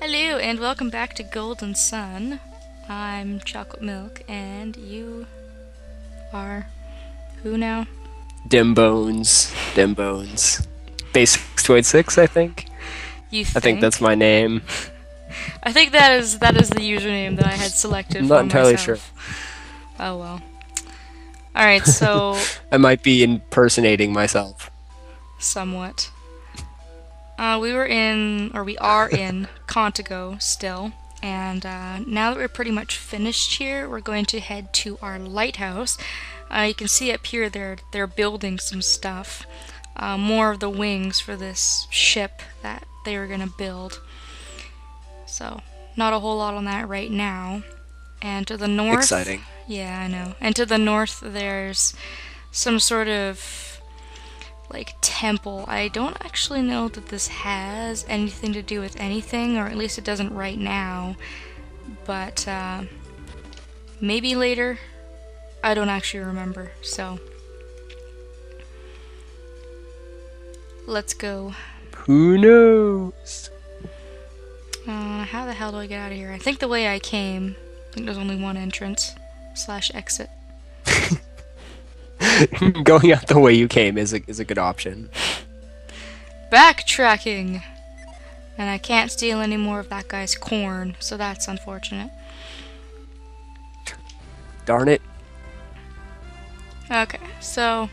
Hello and welcome back to Golden Sun. I'm Chocolate Milk and you are who now? Dim Bones. Dim Bones. Bass6286, I think. You I think that's think? my name. I think that is the username that I had selected I'm not for entirely sure. myself. Oh well. Alright, so I might be impersonating myself. somewhat. We are in Contigo still, and now that we're pretty much finished here, we're going to head to our lighthouse. You can see up here they're building some stuff, more of the wings for this ship that they were gonna build. So not a whole lot on that right now. And to the north, Exciting. yeah, I know. And to the north, there's some sort of like temple. I don't actually know that this has anything to do with anything, or at least it doesn't right now. But maybe later. I don't actually remember. So let's go. Who knows? How the hell do I get out of here? I think the way I came. I think there's only one entrance slash exit. Going out the way you came is a good option. Backtracking! And I can't steal any more of that guy's corn, so that's unfortunate. Darn it. Okay, so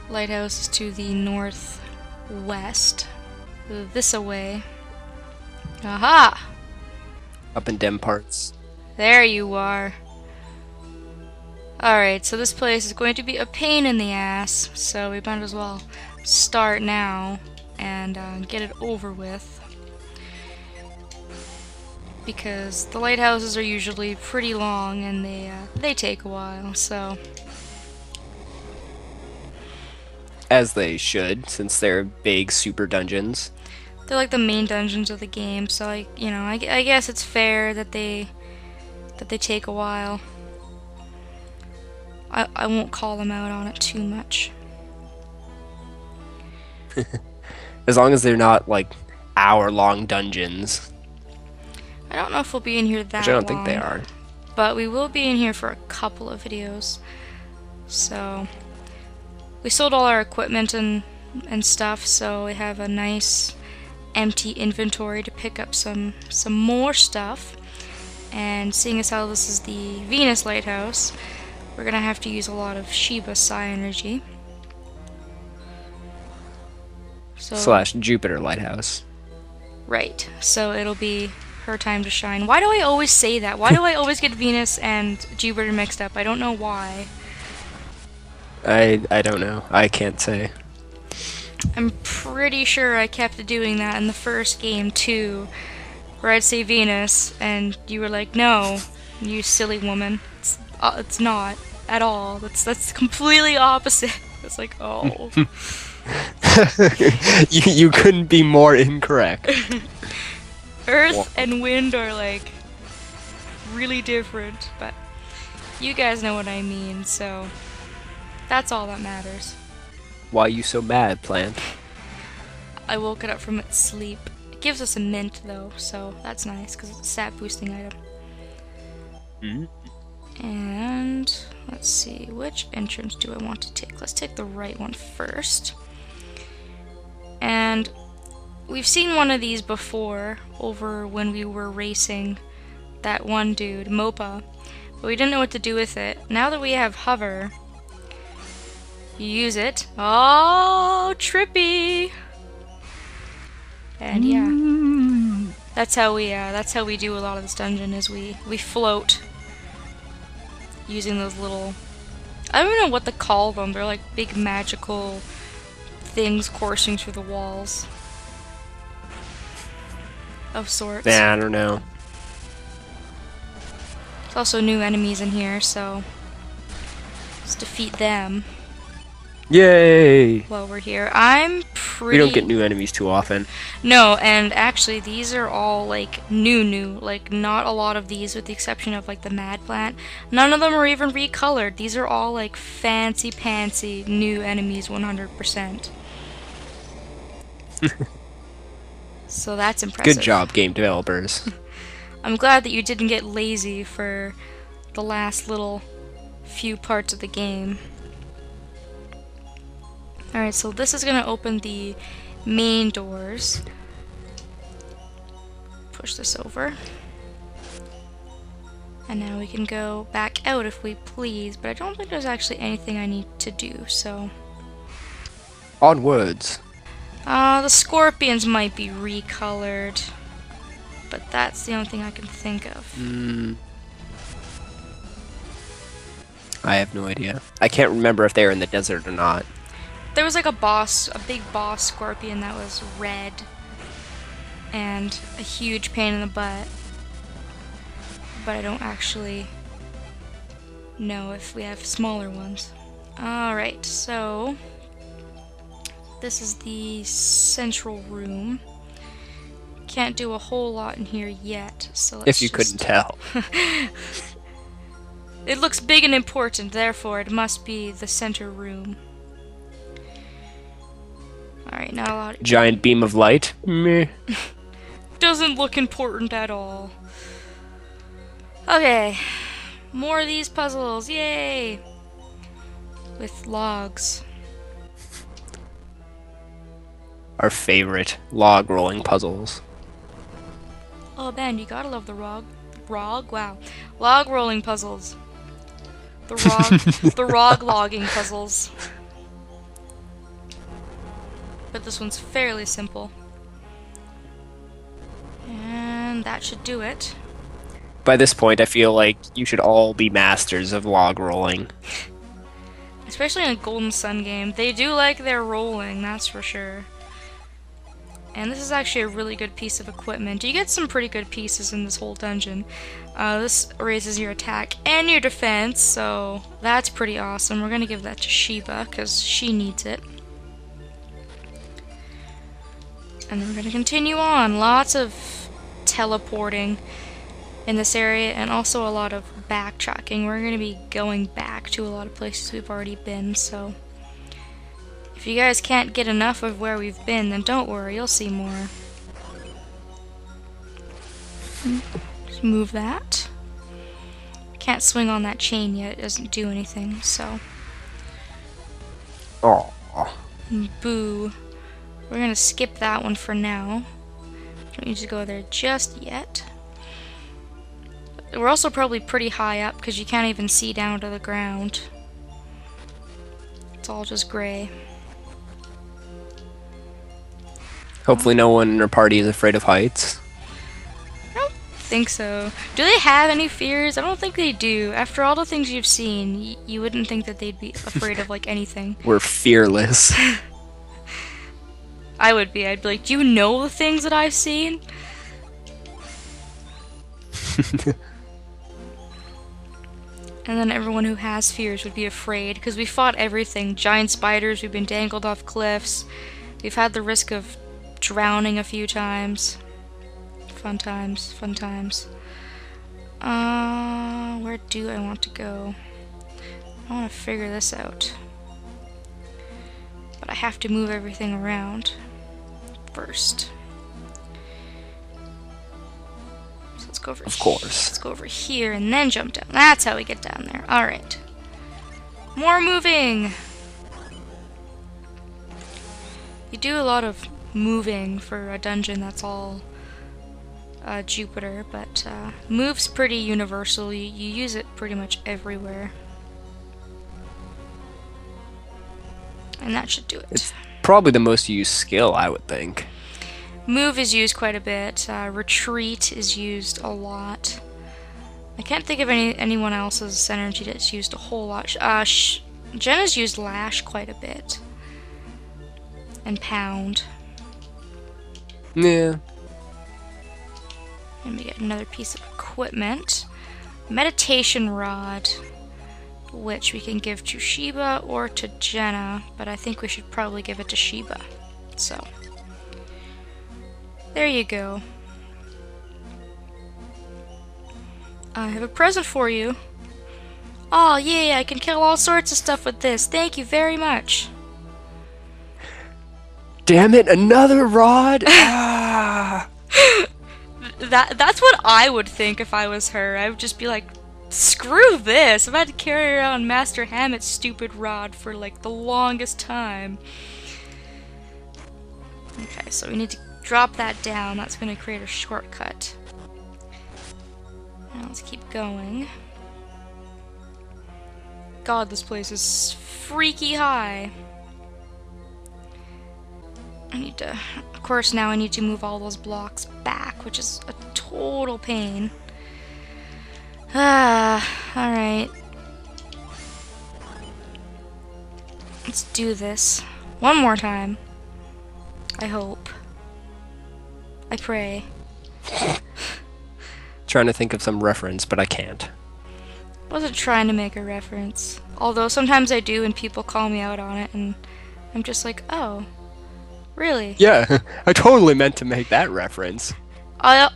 lighthouse is to the northwest. This away. Aha! Up in dim parts. There you are. Alright, so this place is going to be a pain in the ass, so we might as well start now and get it over with. Because the lighthouses are usually pretty long and they take a while, so As they should, since they're big super dungeons. they're like the main dungeons of the game. So I guess it's fair that they take a while. I won't call them out on it too much. As long as they're not like hour-long dungeons. I don't know if we'll be in here Which I that don't think they long, are. but we will be in here for a couple of videos. So we sold all our equipment and stuff, so we have a nice empty inventory to pick up some more stuff. And seeing as how this is the Venus lighthouse, we're gonna have to use a lot of Shiba Psi energy. So Slash Jupiter Lighthouse. right, so it'll be her time to shine. Why do I always say that? Why do I always get Venus and Jupiter mixed up? I don't know why. I don't know. I can't say. I'm pretty sure I kept doing that in the first game too, where I'd say Venus, and you were like, "No, you silly woman. It's not at all. That's completely opposite." It's like, oh. You couldn't be more incorrect. Earth and wind are like really different, but you guys know what I mean, so that's all that matters. Why you so mad, plant? I woke it up from its sleep. It gives us a mint though, so that's nice because it's a stat boosting item. Hmm? And let's see, which entrance do I want to take? Let's take the right one first. And we've seen one of these before over when we were racing that one dude, Mopa, but we didn't know what to do with it. Now that we have hover, you use it. Oh, trippy! And yeah, that's how we do a lot of this dungeon. Is we float using those little, I don't know what to call them. They're like big magical things coursing through the walls of sorts. Nah, I don't know. There's also new enemies in here, so let's defeat them Yay! while we're here. I'm We pretty... don't get new enemies too often. No, and actually these are all like new. Like not a lot of these with the exception of like the Mad Plant. None of them are even recolored. These are all like fancy pantsy new enemies 100%. So that's Good impressive. job, game developers. I'm glad that you didn't get lazy for the last little few parts of the game. Alright, so this is going to open the main doors. Push this over. And now we can go back out if we please, but I don't think there's actually anything I need to do, so... Onwards. The scorpions might be recolored, but that's the only thing I can think of. I have no idea. I can't remember if they're in the desert or not. There was like a big boss scorpion that was red and a huge pain in the butt, but I don't actually know if we have smaller ones. Alright, so this is the central room. Can't do a whole lot in here yet, so let's If you couldn't tell. It looks big and important, therefore it must be the center room. Alright, not a lot. Giant beam of light? Meh. Doesn't look important at all. Okay, more of these puzzles, yay! With logs. Our favorite log rolling puzzles. Oh man, you gotta love the log rolling puzzles. The rog logging puzzles. But this one's fairly simple. And that should do it. By this point, I feel like you should all be masters of log rolling. Especially in a Golden Sun game. They do like their rolling, that's for sure. And this is actually a really good piece of equipment. You get some pretty good pieces in this whole dungeon. This raises your attack and your defense, so that's pretty awesome. We're going to give that to Sheba, because she needs it. And then we're going to continue on. Lots of teleporting in this area, and also a lot of backtracking. We're going to be going back to a lot of places we've already been, so if you guys can't get enough of where we've been, then don't worry, you'll see more. Just move that. Can't swing on that chain yet, it doesn't do anything, so... Oh. Boo. We're gonna skip that one for now. Don't need to go there just yet. We're also probably pretty high up because you can't even see down to the ground. It's all just gray. Hopefully no one in our party is afraid of heights. I don't think so. Do they have any fears? I don't think they do. After all the things you've seen, you wouldn't think that they'd be afraid of like anything. We're fearless. I would be. I'd be like, do you know the things that I've seen? And then everyone who has fears would be afraid, because we fought everything. Giant spiders, we've been dangled off cliffs, we've had the risk of drowning a few times. Fun times, fun times. Where do I want to go? I want to figure this out. But I have to move everything around first. So let's go over Of course. Let's go over here and then jump down. That's how we get down there. Alright. More moving! You do a lot of moving for a dungeon that's all Jupiter, but move's pretty universal. You use it pretty much everywhere. And that should do it. It's probably the most used skill, I would think. Move is used quite a bit. Retreat is used a lot. I can't think of anyone else's synergy that's used a whole lot. Jenna's used Lash quite a bit. And Pound. Yeah. And we get another piece of equipment. Meditation Rod, which we can give to Sheba or to Jenna, but I think we should probably give it to Sheba. So, there you go. I have a present for you. Oh, yay, I can kill all sorts of stuff with this. Thank you very much. Damn it, another rod? Ah. That's what I would think if I was her. I would just be like, screw this! I've had to carry around Master Hammett's stupid rod for like the longest time. Okay, so we need to drop that down. That's going to create a shortcut. Now let's keep going. God, this place is freaky high. I need to... Of course, now I need to move all those blocks back, which is a total pain. Alright. Let's do this. One more time. I hope. I pray. Trying to think of some reference, but I can't. Wasn't trying to make a reference. Although sometimes I do and people call me out on it and I'm just like, oh, really? Yeah, I totally meant to make that reference. I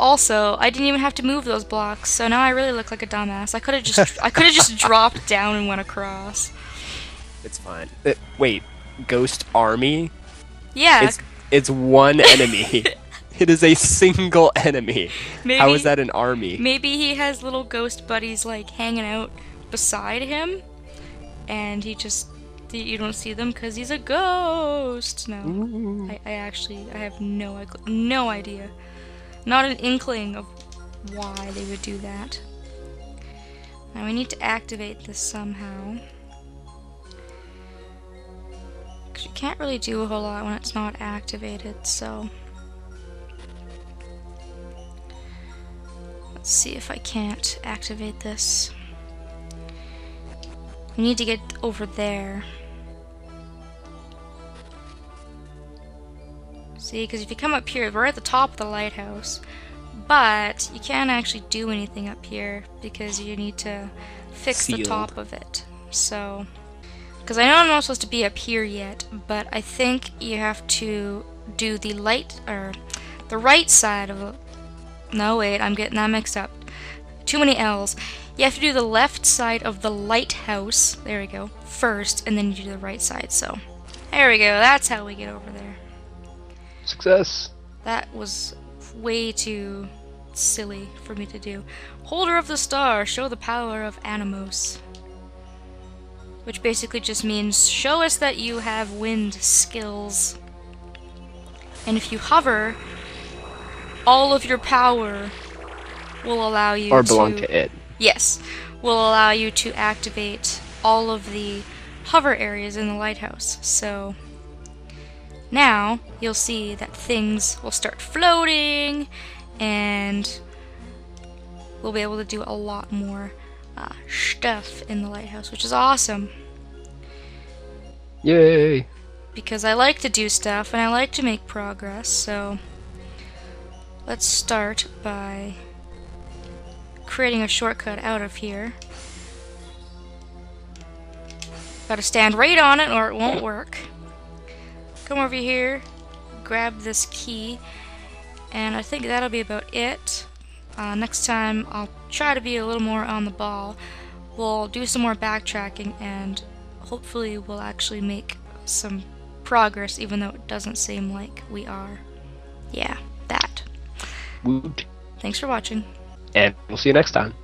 didn't even have to move those blocks, so now I really look like a dumbass. I could have just dropped down and went across. It's fine. Wait, Ghost Army? Yeah. It's one enemy. It is a single enemy. How is that an army? Maybe he has little ghost buddies like hanging out beside him, and you don't see them because he's a ghost. No, I have no idea. Not an inkling of why they would do that. Now we need to activate this somehow. Because you can't really do a whole lot when it's not activated, so... Let's see if I can't activate this. We need to get over there. See, because if you come up here, we're at the top of the lighthouse, but you can't actually do anything up here because you need to fix the top of it. So, because I know I'm not supposed to be up here yet, but I think you have to do the right side of the... No, wait, I'm getting that mixed up. Too many L's. You have to do the left side of the lighthouse, there we go, first, and then you do the right side, so... There we go, that's how we get over there. Success! That was way too silly for me to do. Holder of the star, show the power of Animos. Which basically just means, show us that you have wind skills. And if you hover, all of your power will allow you or belong to it. Yes, will allow you to activate all of the hover areas in the lighthouse. So now you'll see that things will start floating and we'll be able to do a lot more stuff in the lighthouse, which is awesome. Yay! Because I like to do stuff and I like to make progress, so let's start by creating a shortcut out of here. Gotta stand right on it or it won't work. Come over here, grab this key, and I think that'll be about it. Next time I'll try to be a little more on the ball. We'll do some more backtracking and hopefully we'll actually make some progress even though it doesn't seem like we are. Yeah, that. Woot. Thanks for watching. And we'll see you next time.